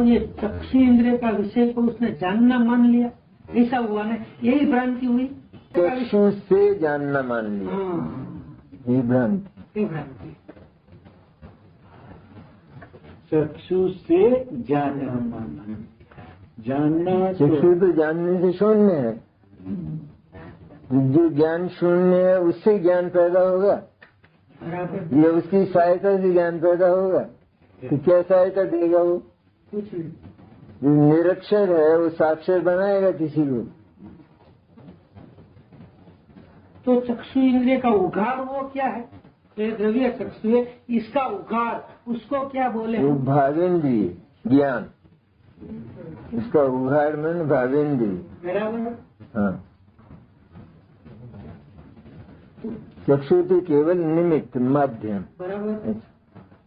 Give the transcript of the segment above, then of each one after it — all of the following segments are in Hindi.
तो ये चक्षु इंद्रिय का विषय को उसने जानना मान लिया, ऐसा हुआ ना, यही भ्रांति हुई। चक्षु से जानना मान लिया, ये भ्रांति। चक्षु से जानना मानना, जानना चक्षु तो जानने से शून्य है, जो ज्ञान शून्य है उससे ज्ञान पैदा होगा, ये उसकी सहायता से ज्ञान पैदा होगा। तो क्या सहायता देगा वो? कुछ नहीं। जो निरक्षर है वो साक्षर बनाएगा किसी को। तो चक्षु इंद्रिय का उघाड़ वो क्या है? तो द्रव्य चक्षु है, इसका उघाड़ उसको क्या बोले? वो भावेंद्रिय ज्ञान, इसका उघाड़ मन भावेंद्रिय। बराबर। हाँ, चक्षु तो केवल निमित्त माध्यम, बराबर।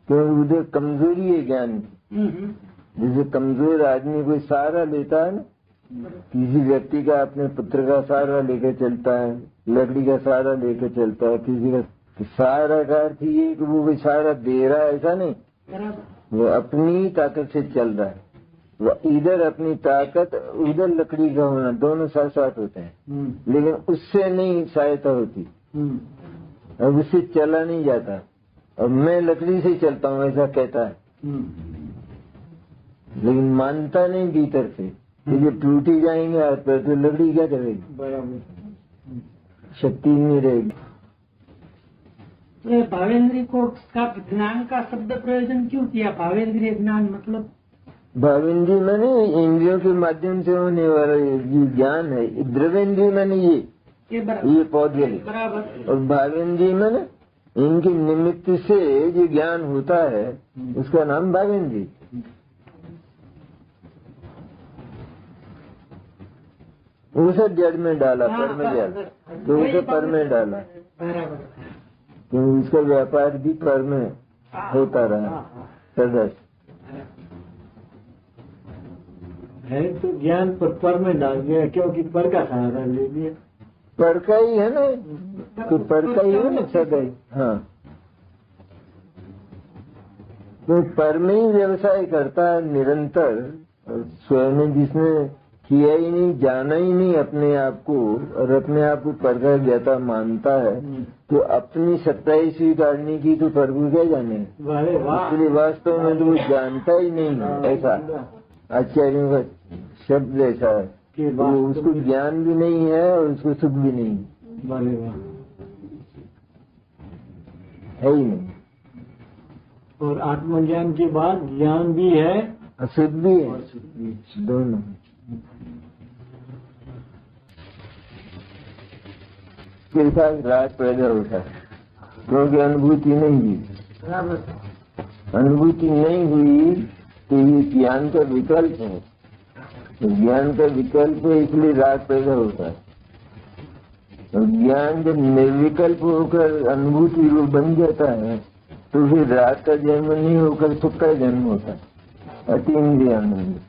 क्योंकि उधर कमजोरी है ज्ञान की। जैसे कमजोर आदमी कोई सहारा लेता है ना, किसी व्यक्ति का अपने पुत्र का सहारा लेकर चलता है, लकड़ी का सहारा लेकर चलता है किसी का, तो सहारा का अर्थ ये कि वो कोई सहारा दे रहा है ऐसा नहीं, वो अपनी ताकत से चल रहा है। वो इधर अपनी ताकत, उधर लकड़ी का होना, दोनों साथ साथ होते हैं, लेकिन उससे नहीं सहायता होती, अब उससे चला नहीं जाता। अब मैं लकड़ी से चलता हूँ ऐसा कहता है, लेकिन मानता नहीं भीतर से, क्योंकि टूट ही जाएंगे हाथ पैर तो लकड़ी क्या करेगी, बराबर, शक्ति नहीं रहेगी। तो भावेंद्रिय को का ज्ञान का शब्द प्रयोजन क्यों किया? भावेंद्रिय ज्ञान मतलब भावेंद्रिय मैंने इंद्रियों के माध्यम से होने वाला ये ज्ञान है। द्रवेंद्रिय मैंने ये पौधे, बराबर। और भावेंद्रिय मैंने इनके निमित्त से जो ज्ञान होता है उसका नाम भावेंद्रिय। उसे जड़ में डाला, पर में डाला, तो उसे पर में डाला, तो उसका व्यापार भी पर में होता रहा सदस्य है। तो ज्ञान पर में डाल दिया, क्योंकि पर का सहारा ले लिया। पर का ही है ना, तो पर का ही है ना सदैव। हाँ, तो पर में ही व्यवसाय करता है निरंतर। स्वयं जिसने किया ही नहीं, जाना ही नहीं अपने आप को, और अपने आप को पर का ज्ञाता मानता है, तो अपनी सत्ता ही स्वीकारने की तो पर को क्या जाने। इसलिए वास्तव में तो वो जानता ही नहीं है। ऐसा आचार्यों का शब्द ऐसा है कि वो उसको ज्ञान भी नहीं है और उसको सुख भी नहीं है ही नहीं। और आत्मज्ञान के बाद ज्ञान भी है, असुख भी है, दोनों। के साथ राग पैदा होता है, क्योंकि अनुभूति नहीं हुई। अनुभूति नहीं हुई तो ये ज्ञान का विकल्प है, तो ज्ञान का विकल्प है, इसलिए राग पैदा होता है। और ज्ञान जब निर्विकल्प होकर अनुभूति रूप बन जाता है तो फिर राग का जन्म नहीं होकर सुख का जन्म होता है, अतीन्द्रिय आनंद।